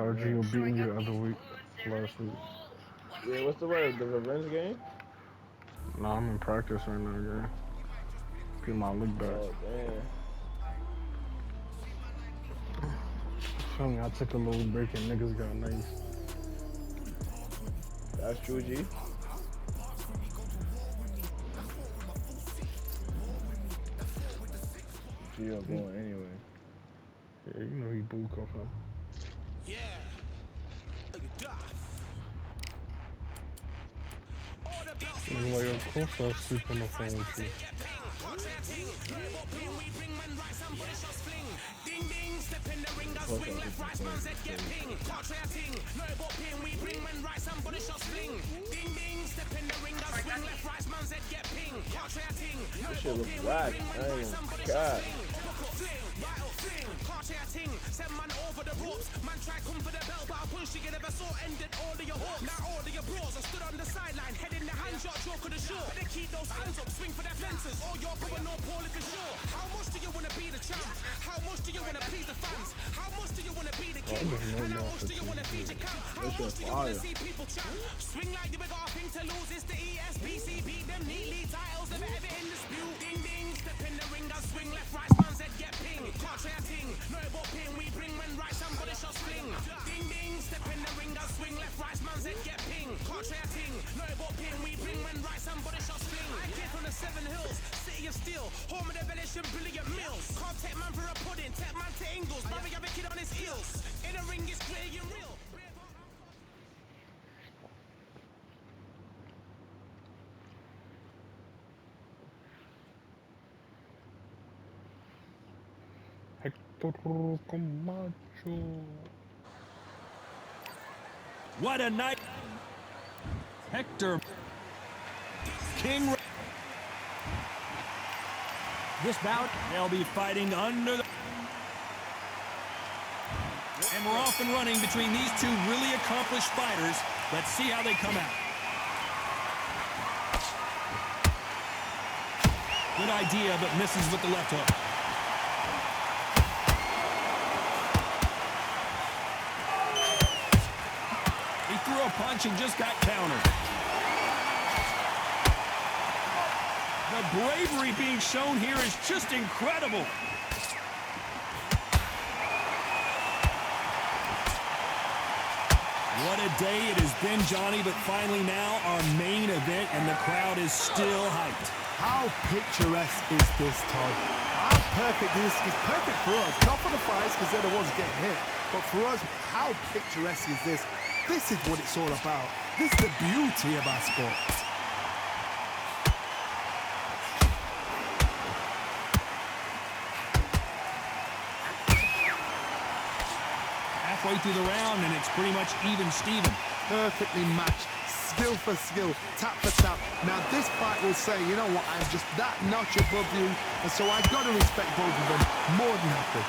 how Yeah. Gio beat you the other week, last week. Yeah, what's the word? The revenge game? Nah, I'm in practice right now, gang. Get my leg back. Oh, damn. Feel me? I took a little break and niggas got nice. That's true, G. Gio He, going anyway. yeah, you know he boo cuff him. Nigga, like, of course I'll sleep on the phone with you. Of course, I think the phone is crazy. This shit look whack. I ain't even God. Oh, I just know y'all 15 years. This shit fire. Hector Camacho. What a night. Hector King. This bout, they'll be fighting under the... And we're off and running between these two really accomplished fighters. Let's see how they come out. Good idea, but misses with the left hook. He threw a punch and just got countered. The bravery being shown here is just incredible. What a day it has been, Johnny, but finally now our main event, and the crowd is still hyped. How picturesque is this, Todd? How perfect is this? It's perfect for us. Not for the fighters because they're the ones getting hit. But for us, how picturesque is this? This is what it's all about. This is the beauty of our sport. Halfway through the round, and it's pretty much even Steven. Perfectly matched. Skill for skill, tap for tap. Now this fight will say, you know what, I'm just that notch above you, and so I've got to respect both of them more than happy.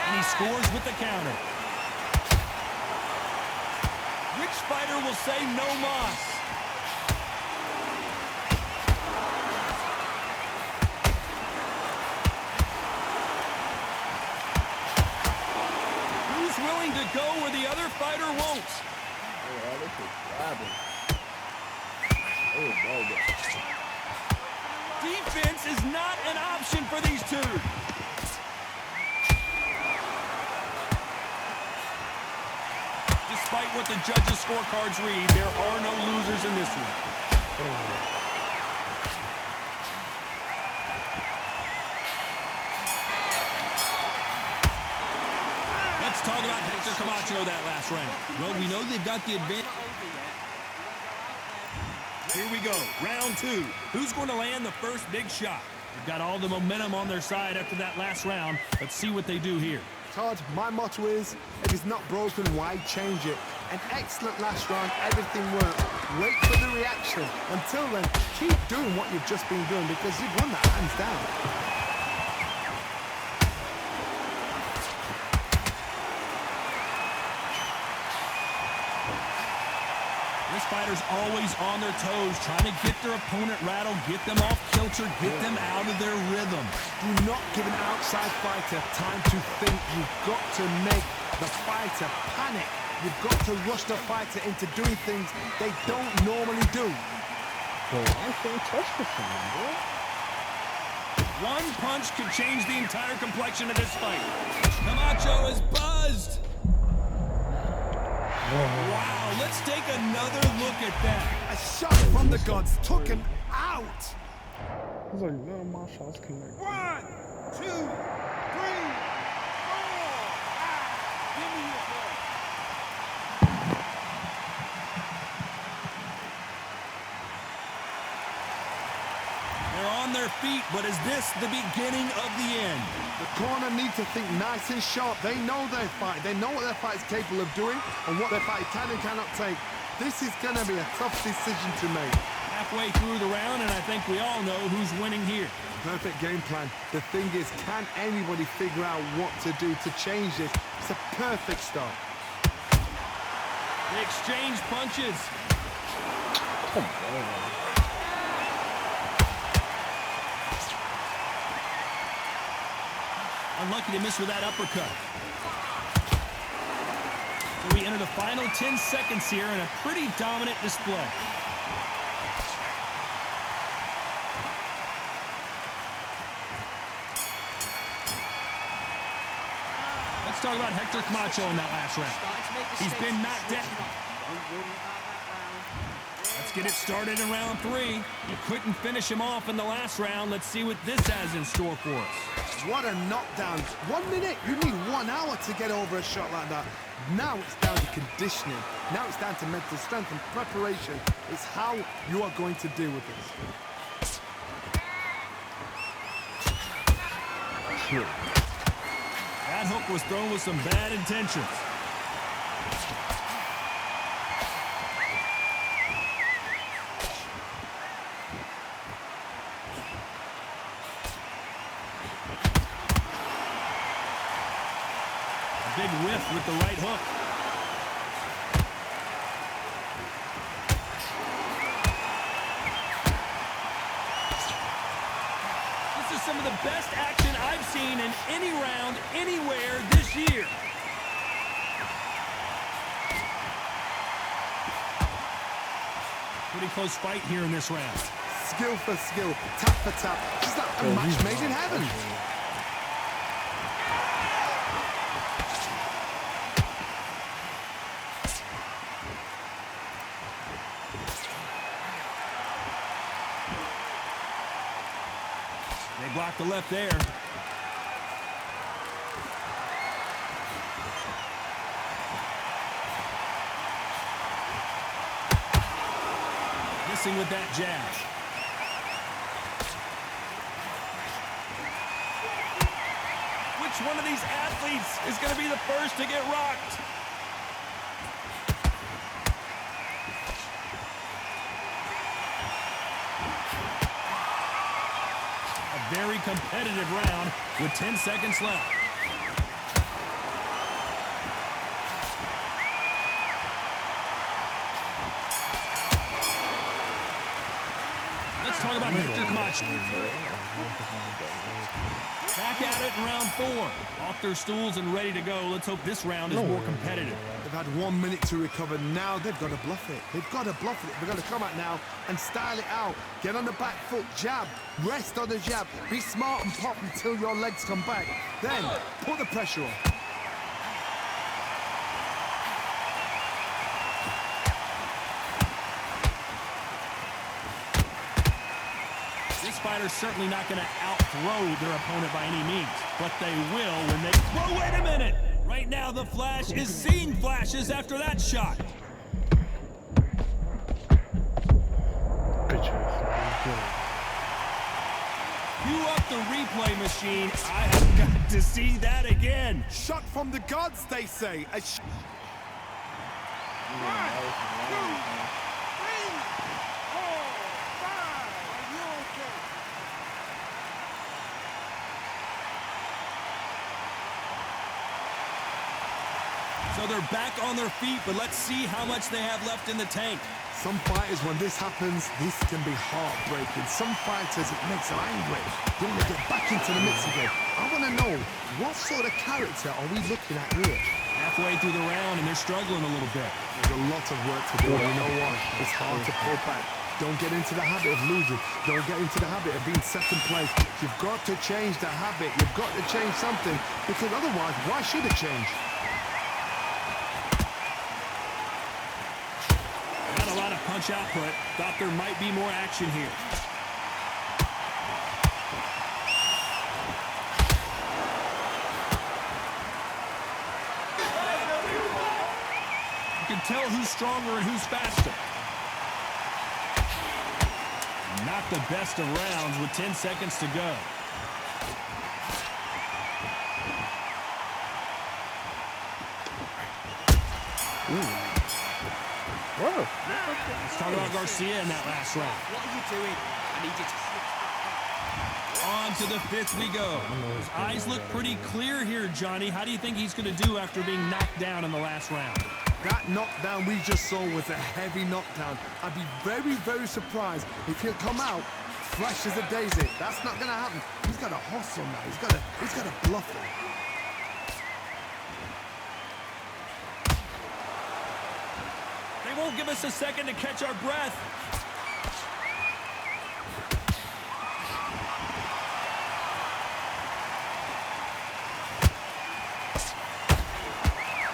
And he scores with the counter. Which fighter will say no mas? Who's willing to go where the other fighter won't? Oh, this is grabbing. Oh, no. Defense is not an option for these two. Despite what the judges' scorecards read, there are no losers in this one. Let's talk about Hector Camacho that last round. Well, we know they've got the advantage. Here we go, round two. Who's going to land the first big shot? They've got all the momentum on their side after that last round. Let's see what they do here. Todd, my motto is, if it's not broken, why change it? An excellent last round, everything worked. Wait for the reaction. Until then, keep doing what you've just been doing because you've won that hands down. This fighters always on their toes, trying to get their opponent rattled, get them off kilter, get them out of their rhythm. Do not give an outside fighter time to think. You've got to make the fighter panic. You've got to rush the fighter into doing things they don't normally do. Bro, I can't touch the thing, bro. One punch could change the entire complexion of this fight. Camacho is buzzed. Wow, let's take another look at that. A shot from the gods took him out. He's like, none of my shots connect. 1, 2, 3, 4. Give me your ball. They're on their feet, but is this the beginning of the end? The corner needs to think nice and sharp. They know their fight. They know what their fight is capable of doing and what their fight can and cannot take. This is going to be a tough decision to make. Halfway through the round, and I think we all know who's winning here. Perfect game plan. The thing is, can anybody figure out what to do to change this? It's a perfect start. They exchange punches. Come on. Unlucky to miss with that uppercut. So we enter the final 10 seconds here in a pretty dominant display. Let's talk about Hector Camacho in that last round. He's been knocked down. Let's get it started in round 3. You couldn't finish him off in the last round. Let's see what this has in store for us. What a knockdown. 1 minute, you need 1 hour to get over a shot like that. Now it's down to conditioning. Now it's down to mental strength and preparation. It's how you are going to deal with this. That hook was thrown with some bad intentions. Big whiff with the right hook. This is some of the best action I've seen in any round, anywhere this year. Pretty close fight here in this round. Skill for skill, tap for tap. It's like a match made in heaven. They blocked the left there. Missing with that jab. Which one of these athletes is going to be the first to get rocked? A very competitive round with 10 seconds left. Let's talk about Hector Camacho. Back at it in round 4. Off their stools and ready to go. Let's hope this round is more competitive. They've had 1 minute to recover. Now they've got to bluff it. They've got to bluff it. They've got to come out now and style it out. Get on the back foot, jab, rest on the jab. Be smart and pop until your legs come back. Then put the pressure on. This fighter's certainly not going to out-throw their opponent by any means, but they will when they... Whoa, wait a minute! Right now, the Flash is seeing flashes after that shot. Cue up the replay machine. I have got to see that again. Shot from the gods, they say. A 1, 2, 3, 4, 5. Are you okay? So they're back on their feet, but let's see how much they have left in the tank. Some fighters, when this happens, this can be heartbreaking. Some fighters, it makes them angry. They want to get back into the mix again. I want to know, what sort of character are we looking at here? Halfway through the round, and they're struggling a little bit. There's a lot of work to do. You know what? It's hard to pull back. Don't get into the habit of losing. Don't get into the habit of being second place. You've got to change the habit. You've got to change something, because otherwise, why should it change? Not a lot of punch output. Thought there might be more action here. You can tell who's stronger and who's faster. Not the best of rounds with 10 seconds to go. Whoa. Let's talk about Garcia in that last round. What are you doing? I need you to slip back. On to the fifth we go. His eyes look pretty clear here, Johnny. How do you think he's going to do after being knocked down in the last round? That knockdown we just saw was a heavy knockdown. I'd be very, very surprised if he'll come out fresh as a daisy. That's not going to happen. He's got to hustle now. He's got to bluff it. They won't give us a second to catch our breath.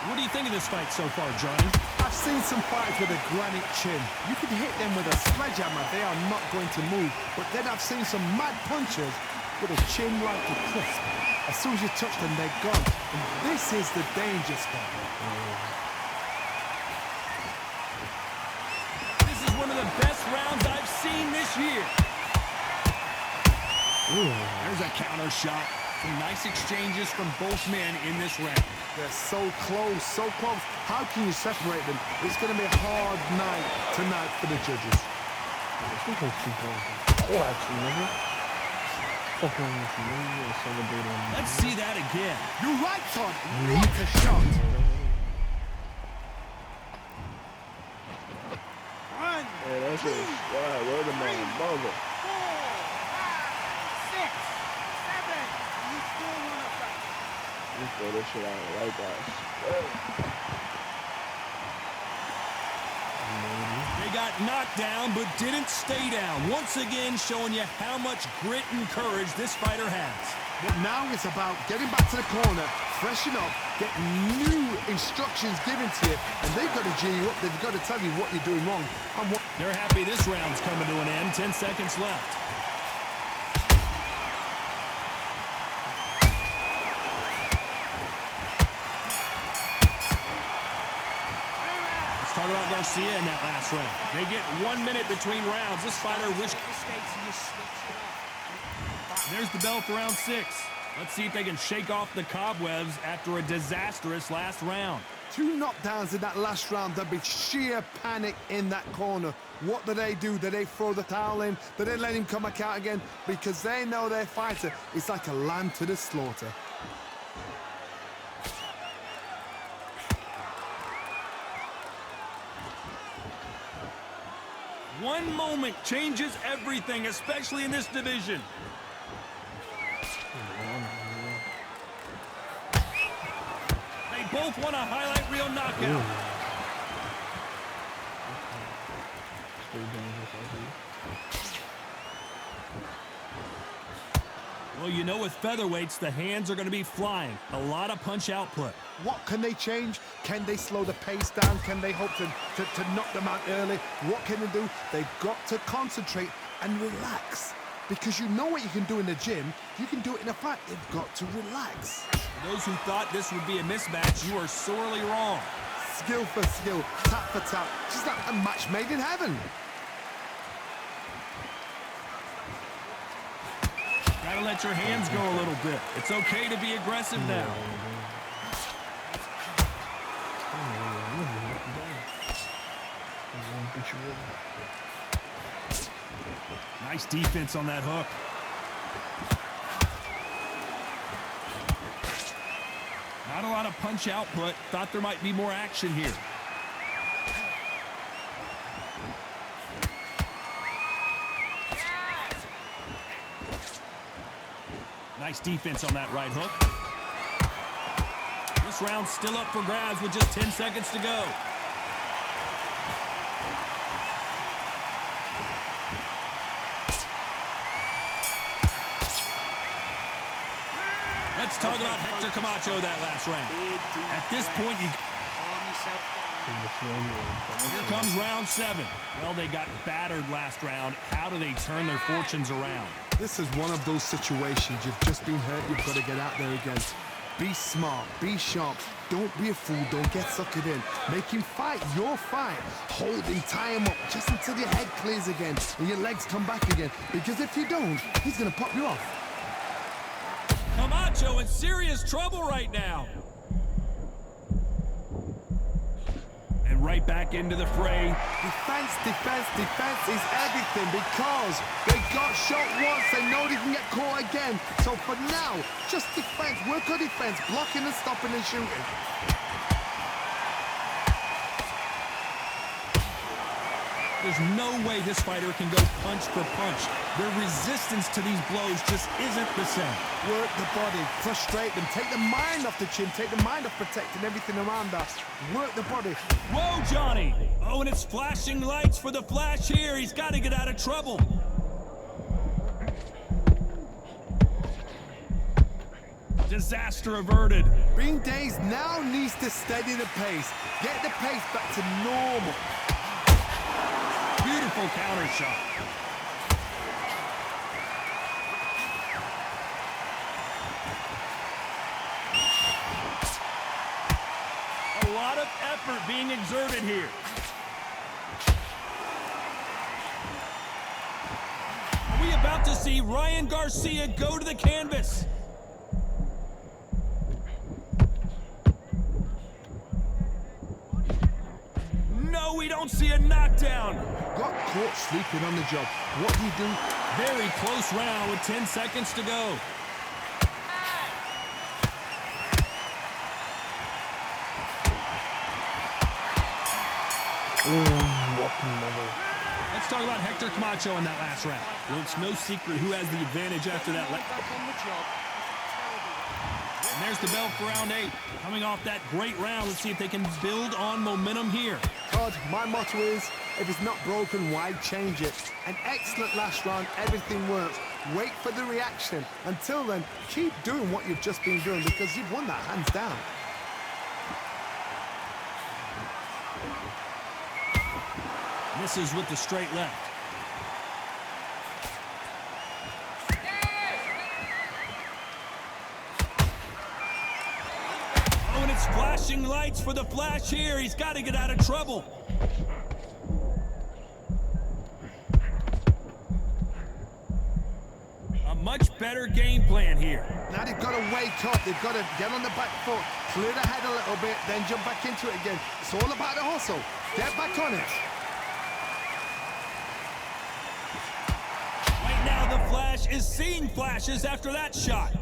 What do you think of this fight so far, Johnny? I've seen some fighters with a granite chin. You can hit them with a sledgehammer. They are not going to move. But then I've seen some mad punchers with a chin like a crisp. As soon as you touch them, they're gone. And this is the danger spot. This is one of the best rounds I've seen this year. There's a counter shot. Some nice exchanges from both men in this round. They're so close, so close. How can you separate them? It's going to be a hard night tonight for the judges. Let's see that again. You're right, Todd. What a shot. Yeah, that's a squad. Where the mother? 4, 5, 6, 7. You still want to fight? You throw this shit out like that. They got knocked down, but didn't stay down. Once again, showing you how much grit and courage this fighter has. But now it's about getting back to the corner, freshen up, get new instructions given to you, and they've got to G you up. They've got to tell you what you're doing wrong. And what They're happy this round's coming to an end. 10 seconds left. Let's talk about Garcia in that last round. They get 1 minute between rounds. This fighter wished... Mistakes and you switch it up. There's the bell for round 6. Let's see if they can shake off the cobwebs after a disastrous last round. 2 knockdowns in that last round, there'll be sheer panic in that corner. What do? Do they throw the towel in? Do they let him come back out again? Because they know their fighter is like a lamb to the slaughter. One moment changes everything, especially in this division. They both want a highlight reel knockout. Well, you know, with featherweights, the hands are going to be flying. A lot of punch output. What can they change? Can they slow the pace down? Can they hope to knock them out early? What can they do? They've got to concentrate and relax. Because you know what you can do in the gym, you can do it in a fight. They've got to relax. Those who thought this would be a mismatch, you are sorely wrong. Skill for skill, tap for tap. Just like a match made in heaven. Gotta let your hands go a little bit. It's okay to be aggressive now. Nice defense on that hook. Not a lot of punch output. Thought there might be more action here. Nice defense on that right hook. This round's still up for grabs with just 10 seconds to go. Let's talk about Hector Camacho that last round. At this point, here comes round 7. Well, they got battered last round. How do they turn their fortunes around? This is one of those situations. You've just been hurt. You've got to get out there again. Be smart. Be sharp. Don't be a fool. Don't get suckered in. Make him fight your fight. Hold him, tie him up just until your head clears again and your legs come back again. Because if you don't, he's going to pop you off. Camacho in serious trouble right now. And right back into the fray. Defense, defense, defense is everything because they got shot once. They know they can get caught again. So for now, just defense. Work on defense. Blocking and stopping and shooting. There's no way this fighter can go punch for punch. Their resistance to these blows just isn't the same. Work the body, frustrate them, take the mind off the chin, take the mind off protecting everything around us. Work the body. Whoa, Johnny! Oh, and it's flashing lights for the Flash here. He's got to get out of trouble. Disaster averted. Being dazed now needs to steady the pace. Get the pace back to normal. Beautiful counter shot. A lot of effort being exerted here. Are we about to see Ryan Garcia go to the canvas? No, we don't see a knockdown. Got caught sleeping on the job. What do you do? Very close round with 10 seconds to go. Let's talk about Hector Camacho in that last round. Well, it's no secret who has the advantage after that. And there's the bell for round 8. Coming off that great round, let's see if they can build on momentum here. Todd, my motto is, if it's not broken, why change it? An excellent last round, everything works. Wait for the reaction. Until then, keep doing what you've just been doing because you've won that hands down. Misses with the straight left. Oh, and it's flashing lights for the Flash here. He's got to get out of trouble. A much better game plan here. Now they've got to wake up. They've got to get on the back foot, clear the head a little bit, then jump back into it again. It's all about the hustle. Get back on it. Right now, the Flash is seeing flashes after that shot.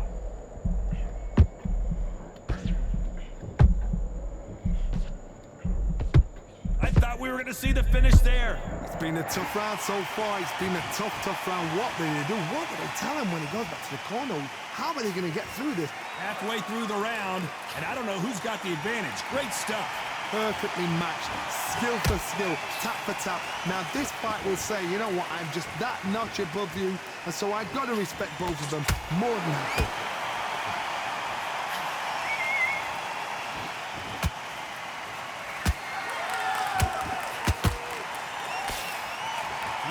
I thought we were going to see the finish there. It's been a tough round so far. It's been a tough round. What do they do? What do they tell him when he goes back to the corner? How are they going to get through this? Halfway through the round, and I don't know who's got the advantage. Great stuff. Perfectly matched, skill for skill, tap for tap. Now this fight will say, you know what, I'm just that notch above you, and so I've got to respect both of them more than happy.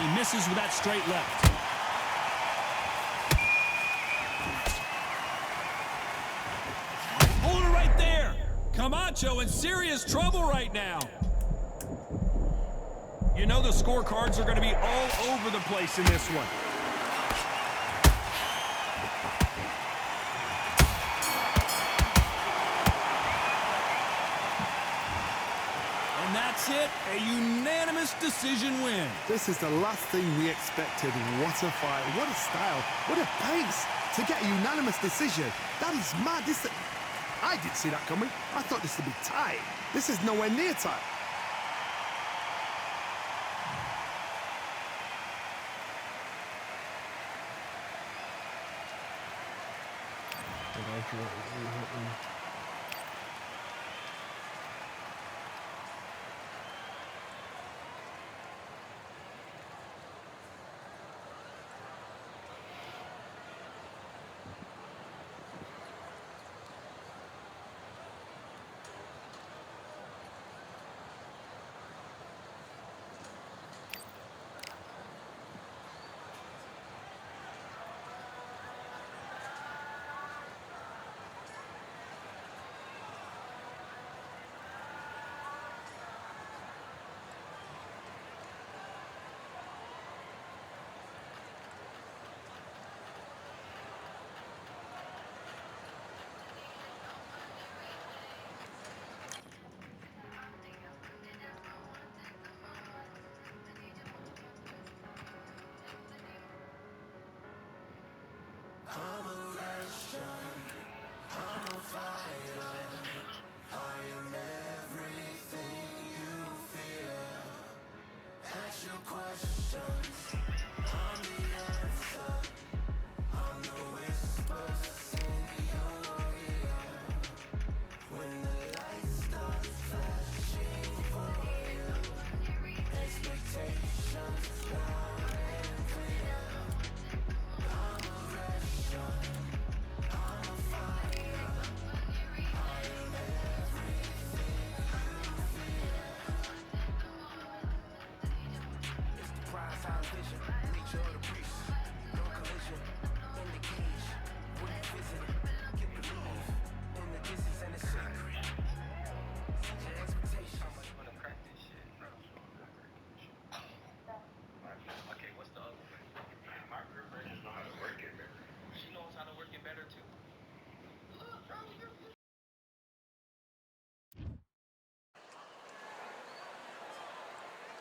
He misses with that straight left. Hold it right there. Camacho in serious trouble right now. You know the scorecards are going to be all over the place in this one. And that's it, a unanimous decision win. This is the last thing we expected. What a fight, what a style, what a pace to get a unanimous decision. That is mad. I didn't see that coming. I thought this would be tight. This is nowhere near tight.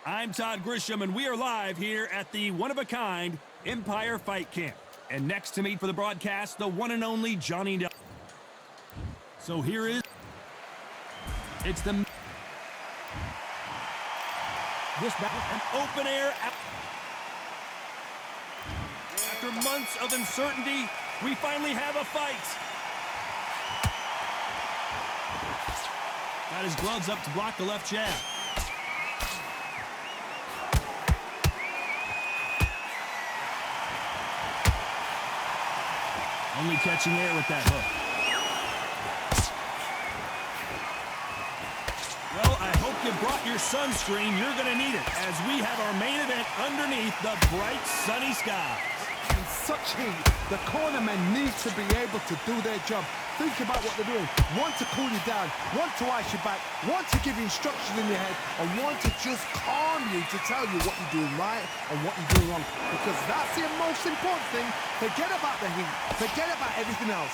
I'm Todd Grisham, and we are live here at the one-of-a-kind Empire Fight Camp. And next to me for the broadcast, the one and only Johnny Del. So here is... It's the... This battle, an open air... After months of uncertainty, we finally have a fight. Got his gloves up to block the left jab. Only catching air with that hook. Well, I hope you brought your sunscreen. You're going to need it as we have our main event underneath the bright sunny skies. In such heat, the cornermen need to be able to do their job. Think about what they're doing. One to cool you down, one to ice you back, one to give you instructions in your head, and one to just calm you to tell you what you're doing right and what you're doing wrong. Because that's the most important thing. Forget about the heat. Forget about everything else.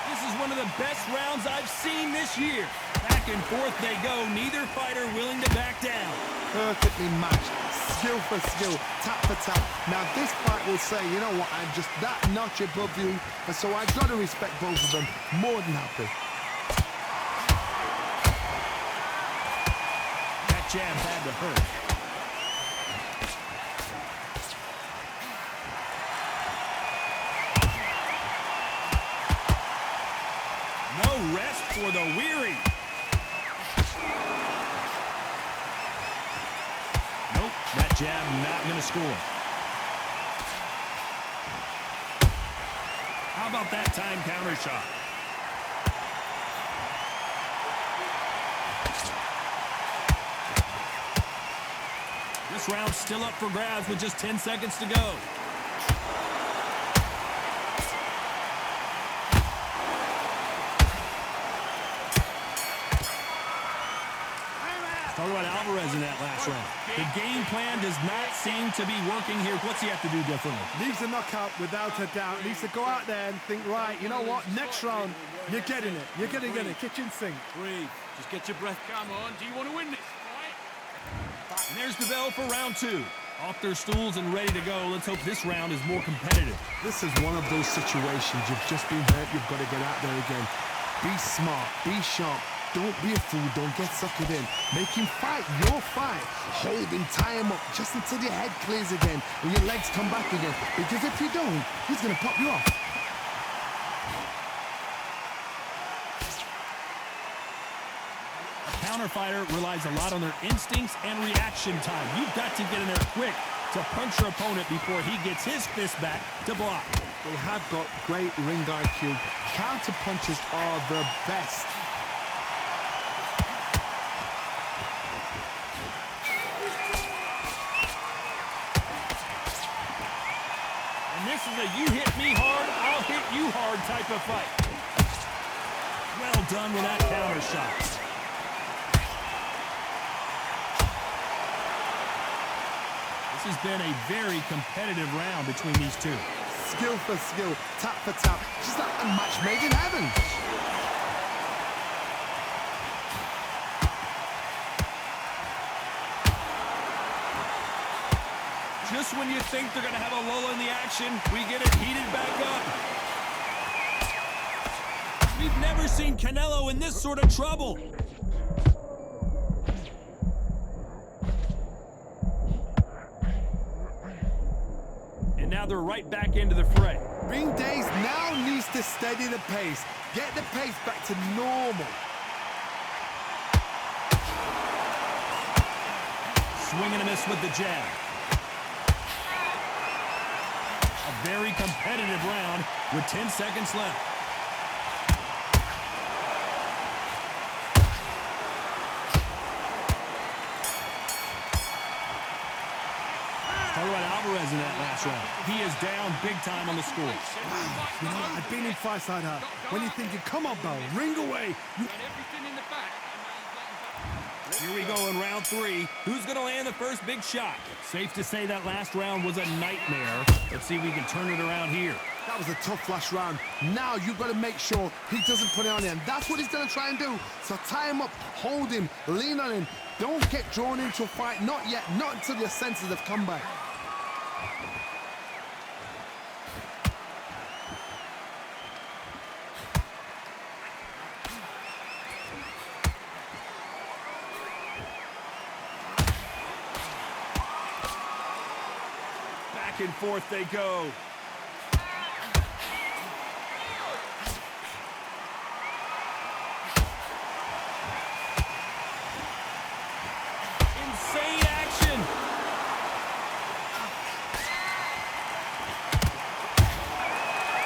This is one of the best rounds I've seen this year. Back and forth they go, neither fighter willing to back down. Perfectly matched, skill for skill, tap for tap. Now this fight will say, you know what, I'm just that notch above you, and so I've got to respect both of them. More than happy. That jab had to hurt. No rest for the weary. Nope, that jab not going to score. How about that time counter shot? This round's still up for grabs with just 10 seconds to go. Talk about Alvarez in that last round. The game plan does not seem to be working here. What's he have to do differently? Needs a knockout without a doubt. Needs to go out there and think, right, you know what, next round, you're getting it. You're going to get it. Kitchen sink. Breathe. Just get your breath. Come on. Do you want to win this fight? And there's the bell for round two. Off their stools and ready to go. Let's hope this round is more competitive. This is one of those situations. You've just been hurt. You've got to get out there again. Be smart. Be sharp. Don't be a fool. Don't get suckered in. Make him fight your fight. Hold him, tie him up just until your head clears again and your legs come back again. Because if you don't, he's going to pop you off. A counter fighter relies a lot on their instincts and reaction time. You've got to get in there quick to punch your opponent before he gets his fist back to block. They have got great ring IQ. Counter punches are the best. This is a you hit me hard, I'll hit you hard type of fight. Well done with that counter shot. This has been a very competitive round between these two. Skill for skill, tap for tap, just like a match made in heaven. Just when you think they're going to have a lull in the action, we get it heated back up. We've never seen Canelo in this sort of trouble. And now they're right back into the fray. Ring Days now needs to steady the pace. Get the pace back to normal. Swing and a miss with the jab. A very competitive round with 10 seconds left. Talk about Alvarez in that last round. He is down big time on the score. Wow, you know, I've been in fights like that. When you're thinking, come on, Bell, ring away. Here we go in round 3. Who's going to land the first big shot? Safe to say that last round was a nightmare. Let's see if we can turn it around here. That was a tough last round. Now you've got to make sure he doesn't put it on him. That's what he's going to try and do. So tie him up, hold him, lean on him. Don't get drawn into a fight. Not yet. Not until your senses have come back. Back and forth they go. Insane action.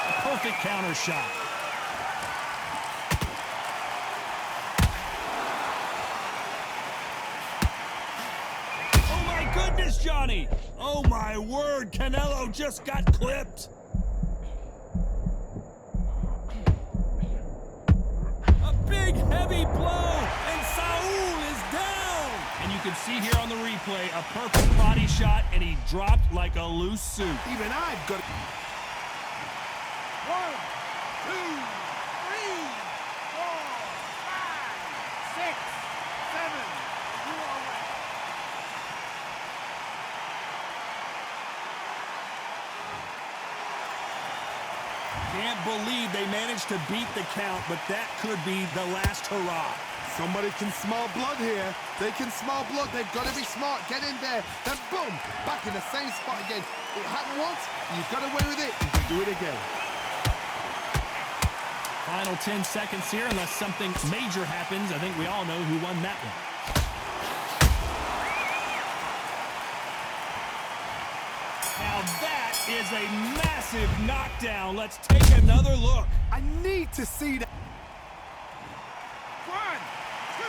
A perfect counter shot. Oh my goodness, Johnny. Oh my word, Canelo just got clipped. A big heavy blow, and Saul is down. And you can see here on the replay, a perfect body shot, and he dropped like a loose suit. Even I've got... 1, 2, 3, 4, 5, 6, 7. You are ready. Can't believe they managed to beat the count, but that could be the last hurrah. Somebody can smell blood here. They can smell blood. They've got to be smart. Get in there. Then boom, back in the same spot again. It happened once. You've got away with it. You can do it again. Final 10 seconds here, unless something major happens. I think we all know who won that one. Now that is a massive knockdown. Let's take another look. I need to see that. 1, 2,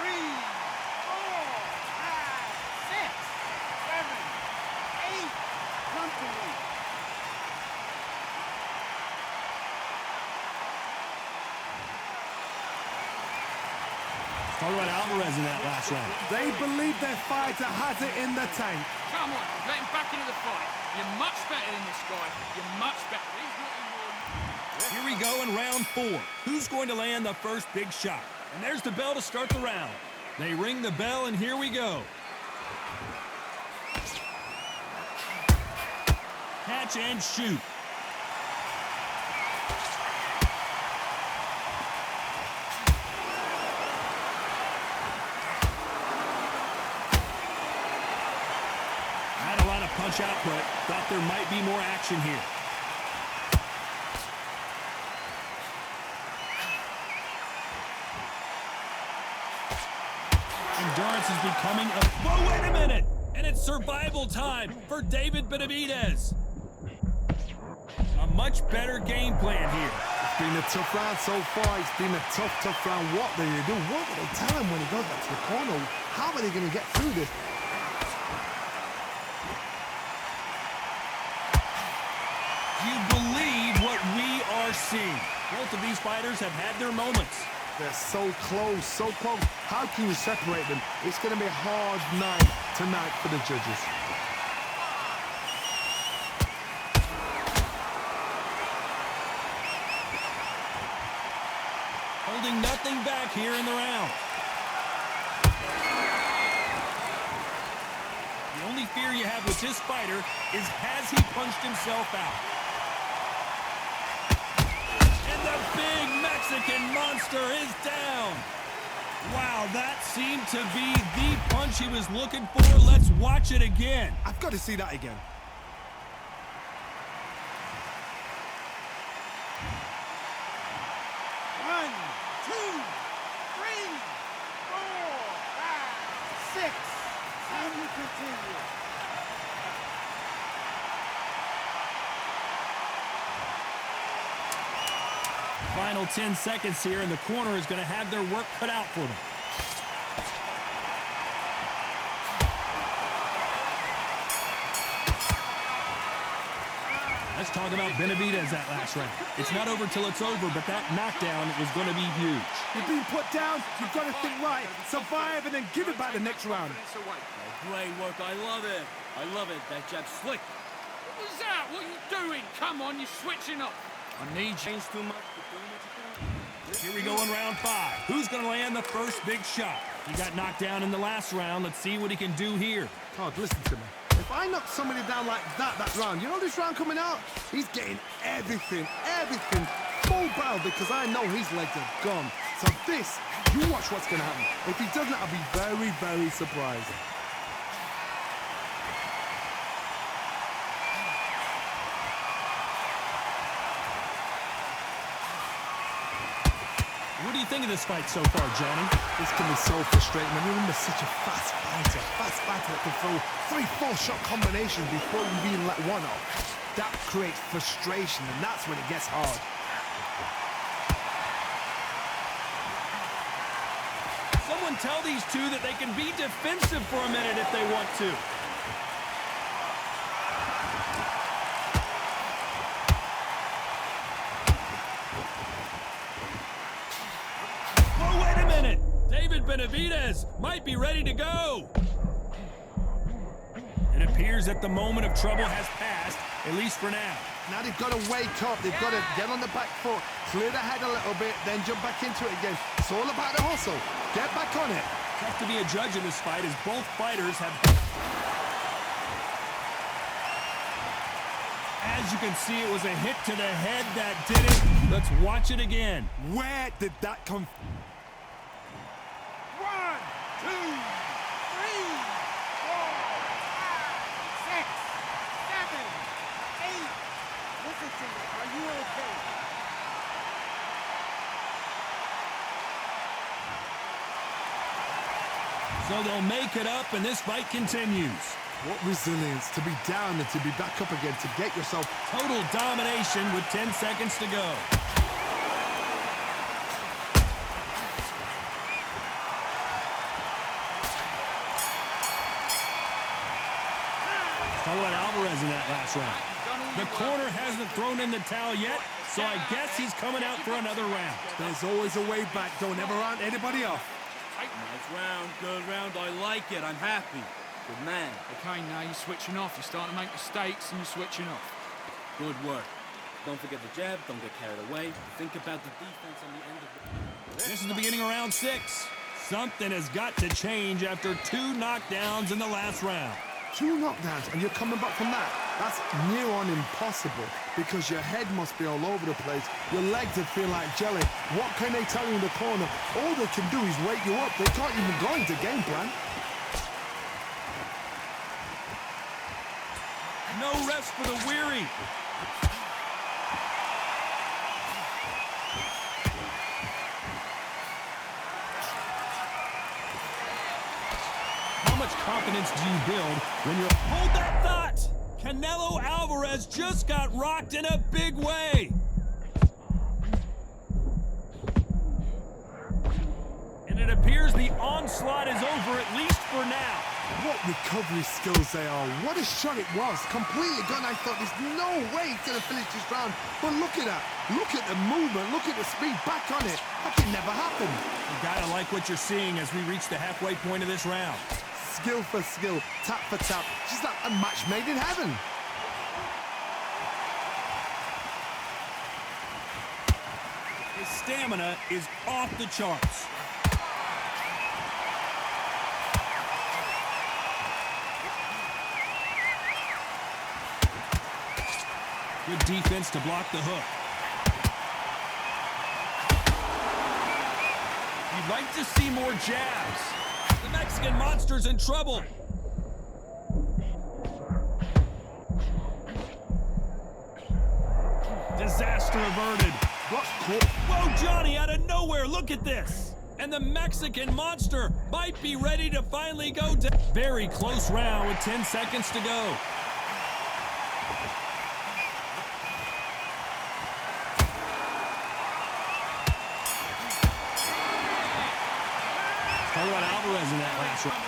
3, 4, 5, 6, 7, 8. Comfortably. Talk about Alvarez in that last round. They believe their fighter has it in the tank. Come on, get him back into the fight. You're much better than this guy. You're much better. He's not involved. Here we go in round 4. Who's going to land the first big shot? And there's the bell to start the round. They ring the bell, and here we go. catch and shoot. Had a lot of punch output. Thought there might be more action here. Endurance is becoming a... Whoa, wait a minute! And it's survival time for David Benavidez. A much better game plan here. It's been a tough round so far. It's been a tough round. What do they do? What do they tell him when he goes back to the corner? How are they going to get through this? Do you believe what we are seeing? Both of these fighters have had their moments. They're so close, so close. How can you separate them? It's going to be a hard night tonight for the judges. Holding nothing back here in the round. The only fear you have with this fighter is has he punched himself out? And the big Mexican monster is down. Wow, that seemed to be the punch he was looking for. Let's watch it again. I've got to see that again. One, two, three, four, five, six. And we continue. Final 10 seconds here, and the corner is going to have their work cut out for them. Let's talk about Benavidez that last round. It's not over till it's over, but that knockdown is going to be huge. You've been put down. You've got to think right. Survive and then give it back the next round. Great work. I love it. I love it. That jab's slick. What was that? What are you doing? Come on, you're switching up. I need change too much. Here we go in round 5. Who's going to land the first big shot? He got knocked down in the last round. Let's see what he can do here. Todd, listen to me. If I knock somebody down like that round, you know this round coming out? He's getting everything full barrel because I know his legs are gone. So this, you watch what's going to happen. If he doesn't, I'll be very, very surprised. What do you think of this fight so far, Johnny? This can be so frustrating. I remember such a fast fighter that can throw 3-4 shot combinations before you even let one off. That creates frustration, and that's when it gets hard. Someone tell these two that they can be defensive for a minute if they want to. Whoa, wait a minute! David Benavidez might be ready to go. It appears that the moment of trouble has passed, at least for now. Now they've got to wake up. They've got to get on the back foot, clear the head a little bit, then jump back into it again. It's all about the hustle. Get back on it. Tough to be a judge in this fight as both fighters have... As you can see, it was a hit to the head that did it. Let's watch it again. Where did that come from? 1, 2, 3, 4, 5, 6, 7, 8. Listen to me. Are you okay? So they'll make it up, and this fight continues. What resilience to be down and to be back up again, to get yourself... Total domination with 10 seconds to go. Talk about Alvarez in that last round. The corner hasn't thrown in the towel yet, so I guess he's coming out for another round. There's always a way back. Don't ever round anybody off. Nice round, good round. I like it. I'm happy. Good man. Okay, now you're switching off. You're starting to make mistakes and you're switching off. Good work. Don't forget the jab. Don't get carried away. Think about the defense on the end of the... This is the beginning of round 6. Something has got to change after 2 knockdowns in the last round. 2 knockdowns and you're coming back from that. That's near on impossible because your head must be all over the place. Your legs would feel like jelly. What can they tell you in the corner? All they can do is wake you up. They can't even go into game plan. No rest for the weary. How much confidence do you build when you're... Hold that thought! Canelo Alvarez just got rocked in a big way. And it appears the onslaught is over, at least for now. What recovery skills they are. What a shot it was. Completely gone. I thought there's no way he's going to finish this round. But look at that. Look at the movement. Look at the speed. Back on it. That can never happen. You gotta like what you're seeing as we reach the halfway point of this round. Skill for skill. Tap for tap. Just like a match made in heaven. His stamina is off the charts. Good defense to block the hook. You'd like to see more jabs. The Mexican monster's in trouble. Disaster averted. Whoa, Johnny, out of nowhere, look at this. And the Mexican monster might be ready to finally go down. Very close round with 10 seconds to go. Talk about Alvarez in that last round.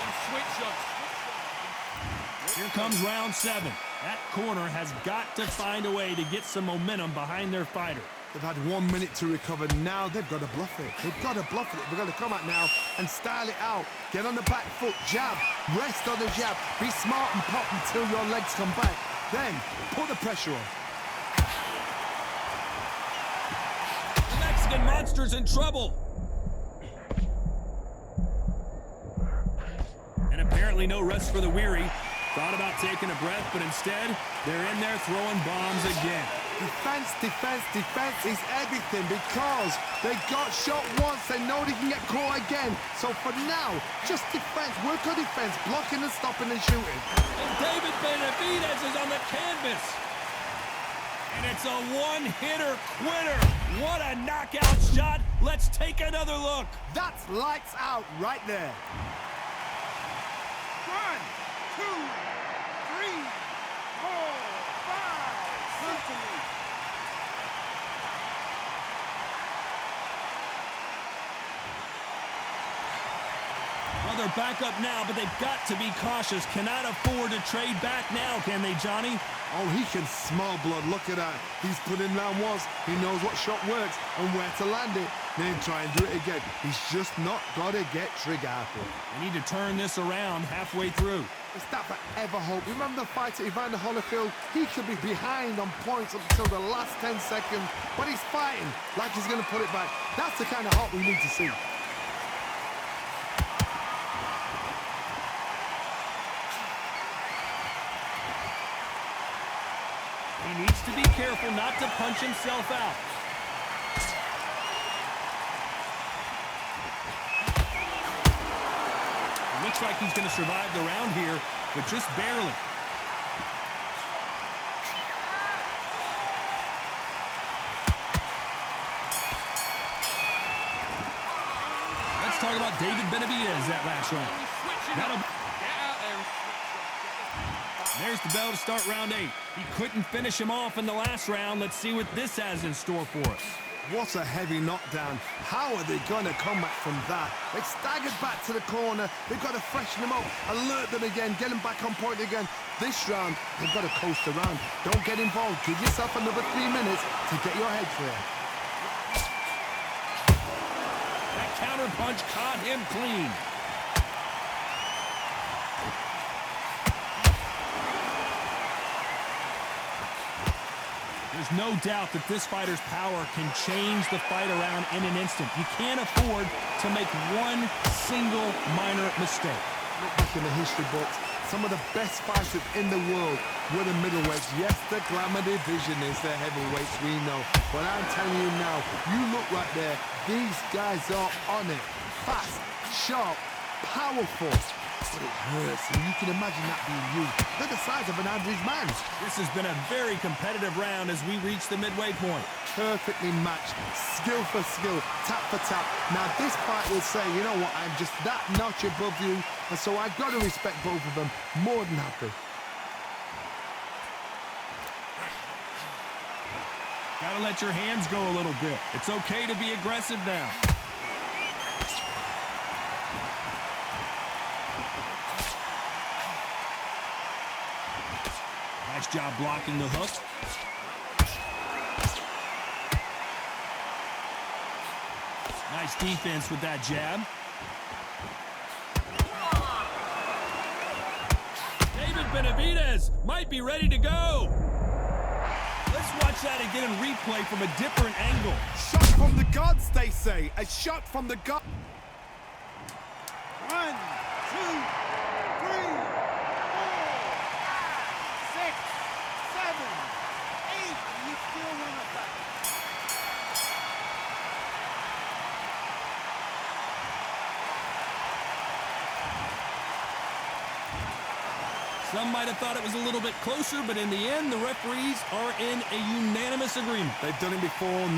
Here comes round 7. That corner has got to find a way to get some momentum behind their fighter. They've had 1 minute to recover. Now they've got to bluff it. They've got to bluff it. They've got to come out now and style it out. Get on the back foot, jab, rest on the jab. Be smart and pop until your legs come back. Then put the pressure on. The Mexican monster's in trouble. And apparently no rest for the weary. Thought about taking a breath, but instead, they're in there throwing bombs again. Defense, defense, defense is everything because they got shot once. They know they can get caught again. So for now, just defense. Work on defense, blocking and stopping and shooting. And David Benavidez is on the canvas. And it's a one-hitter quitter. What a knockout shot. Let's take another look. That's lights out right there. 1, 2, 3, 4, 5, 6. Well, they're back up now, but they've got to be cautious. Cannot afford to trade back now, can they, Johnny? Oh, he can smell blood. Look at that. He's put in round once. He knows what shot works and where to land it. Then try and do it again. He's just not got to get trigger happy. They need to turn this around halfway through. Is that forever hope? Remember the fight at Evander Holyfield? He could be behind on points up until the last 10 seconds, but he's fighting like he's going to put it back. That's the kind of hope we need to see. He needs to be careful not to punch himself out. It looks like he's going to survive the round here, but just barely. Let's talk about David Benavidez that last round. There's the bell to start round 8. He couldn't finish him off in the last round. Let's see what this has in store for us. What a heavy knockdown. How are they going to come back from that? They staggered back to the corner. They've got to freshen them up, alert them again, get them back on point again. This round, they've got to coast around. Don't get involved. Give yourself another 3 minutes to get your head clear. That counter punch caught him clean. There's no doubt that this fighter's power can change the fight around in an instant. You can't afford to make one single minor mistake. Look back in the history books. some of the best fighters in the world were the middleweights. Yes, the glamour division is the heavyweights, we know. But I'm telling you now, you look right there, these guys are on it. Fast, sharp, powerful. But it hurts, and you can imagine that being you. They're the size of an average man. This has been a very competitive round as we reach the midway point. Perfectly matched, skill for skill, tap for tap. Now this fight will say, you know what, I'm just that notch above you, and so I've got to respect both of them. More than happy. Gotta let your hands go a little bit. It's okay to be aggressive now. Nice job blocking the hook. Nice defense with that jab. David Benavidez might be ready to go. Let's watch that again in replay from a different angle. Shot from the gods, they say. A shot from the gods. 1, 2, 3, 4, 5, 6, 7, 8. You still want to fight. Some might have thought it was a little bit closer, but in the end, the referees are in a unanimous agreement. They've done it before.